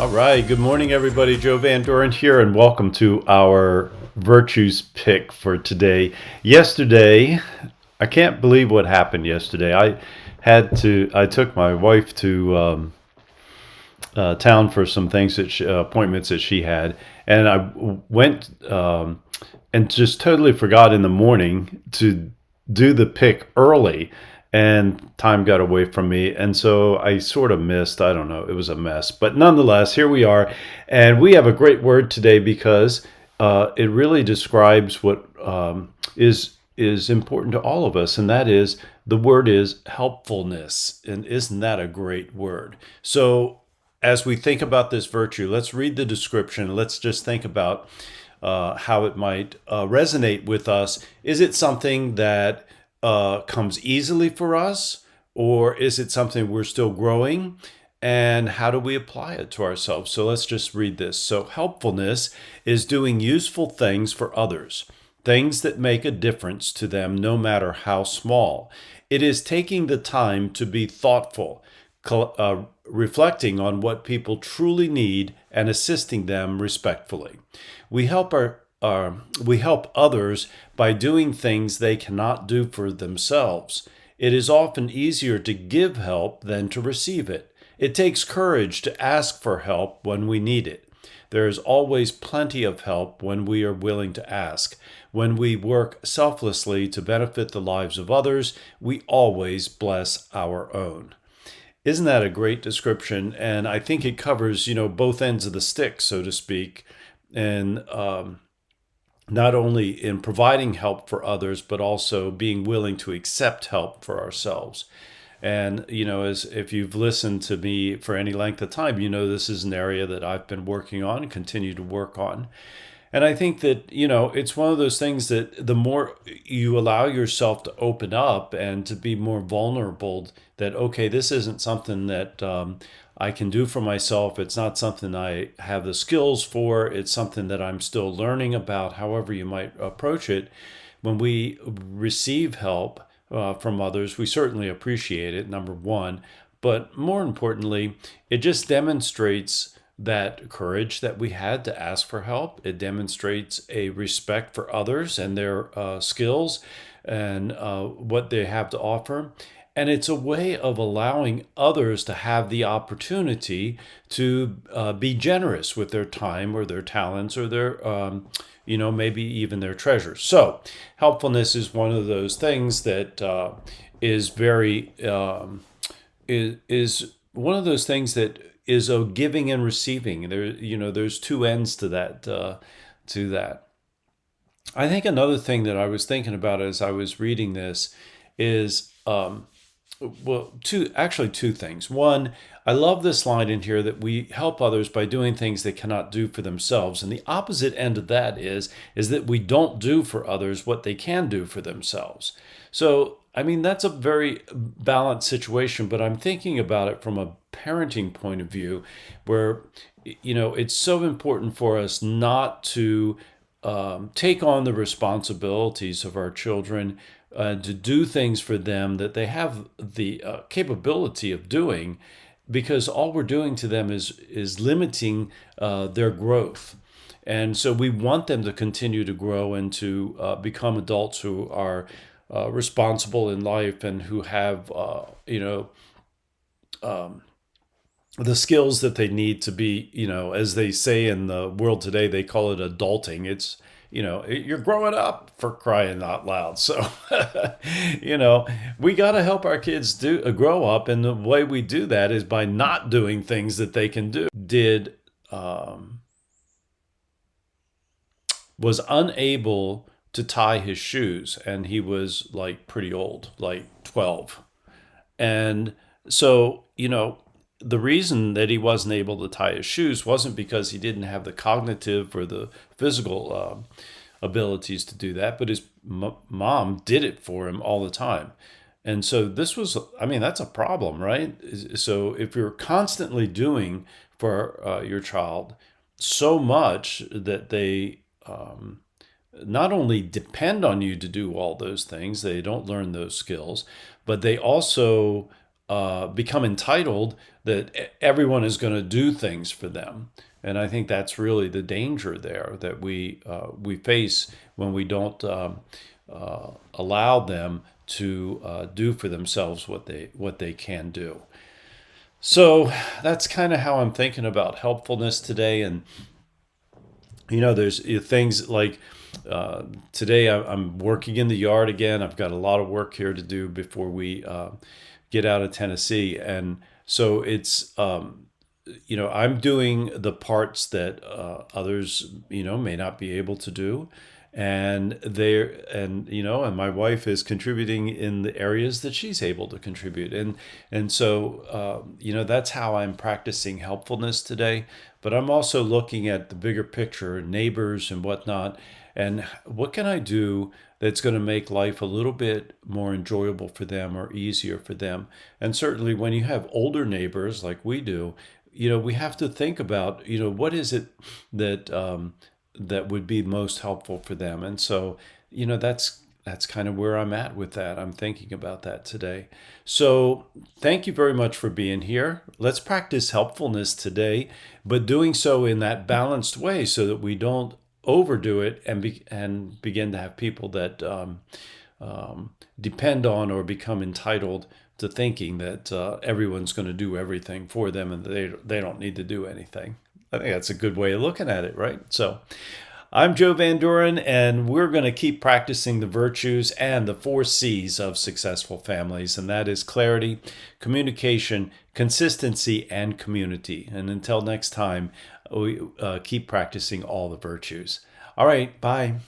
All right. Good morning, everybody. Joe Van Doren here, and welcome to our virtues pick for today. Yesterday, I can't believe what happened yesterday. I took my wife to town for some things appointments that she had, and I went and just totally forgot in the morning to do the pick early, and time got away from me, and so I sort of missed. I don't know. It was a mess, but nonetheless, here we are, and we have a great word today because it really describes what is important to all of us, and that is the word is helpfulness. And isn't that a great word? So as we think about this virtue, let's read the description. Let's just think about how it might resonate with us. Is it something that comes easily for us, or is it something we're still growing? And how do we apply it to ourselves? So let's just read this. So helpfulness is doing useful things for others, things that make a difference to them no matter how small. It is taking the time to be thoughtful, reflecting on what people truly need and assisting them respectfully. We help we help others by doing things they cannot do for themselves. It is often easier to give help than to receive it. It takes courage to ask for help when we need it. There is always plenty of help when we are willing to ask. When we work selflessly to benefit the lives of others, we always bless our own. Isn't that a great description? And I think it covers, both ends of the stick, so to speak. And not only in providing help for others, but also being willing to accept help for ourselves. And, as if you've listened to me for any length of time, this is an area that I've been working on and continue to work on. And I think that, it's one of those things that the more you allow yourself to open up and to be more vulnerable, that, okay, this isn't something that I can do for myself. It's not something I have the skills for. It's something that I'm still learning about, however you might approach it. When we receive help from others, we certainly appreciate it, number one. But more importantly, it just demonstrates that courage that we had to ask for help. It demonstrates a respect for others and their skills and what they have to offer. And it's a way of allowing others to have the opportunity to be generous with their time or their talents or their, maybe even their treasures. So helpfulness is one of those things that is very, is one of those things that is a giving and receiving. There's two ends to that. I think another thing that I was thinking about as I was reading this is, two things. One, I love this line in here that we help others by doing things they cannot do for themselves. And the opposite end of that is that we don't do for others what they can do for themselves. So, that's a very balanced situation, but I'm thinking about it from a parenting point of view where, it's so important for us not to take on the responsibilities of our children, to do things for them that they have the capability of doing, because all we're doing to them is limiting their growth. And so we want them to continue to grow and to become adults who are responsible in life and who have, the skills that they need to be, as they say in the world today, they call it adulting. It's, you're growing up, for crying out loud. So, we got to help our kids grow up. And the way we do that is by not doing things that they can do. Was unable to tie his shoes, and he was like pretty old, like 12. And so, the reason that he wasn't able to tie his shoes wasn't because he didn't have the cognitive or the physical abilities to do that, but his mom did it for him all the time. And so this was, that's a problem, right? So if you're constantly doing for your child so much that they not only depend on you to do all those things, they don't learn those skills, but they also become entitled that everyone is going to do things for them. And I think that's really the danger there that we face when we don't allow them to do for themselves what they can do. So that's kind of how I'm thinking about helpfulness today. And there's things like today I'm working in the yard again. I've got a lot of work here to do before we get out of Tennessee, and so it's I'm doing the parts that others may not be able to do, and my wife is contributing in the areas that she's able to contribute, and so that's how I'm practicing helpfulness today. But I'm also looking at the bigger picture, neighbors and whatnot, and what can I do that's going to make life a little bit more enjoyable for them or easier for them. And certainly when you have older neighbors like we do, we have to think about, what is it that that would be most helpful for them. And so, that's kind of where I'm at with that. I'm thinking about that today. So, thank you very much for being here. Let's practice helpfulness today, but doing so in that balanced way so that we don't overdo it and begin to have people that depend on or become entitled to thinking that everyone's going to do everything for them and they don't need to do anything. I think that's a good way of looking at it, right? So I'm Joe Van Duren, and we're going to keep practicing the virtues and the 4 C's of successful families, and that is clarity, communication, consistency, and community. And until next time, we keep practicing all the virtues. All right, bye.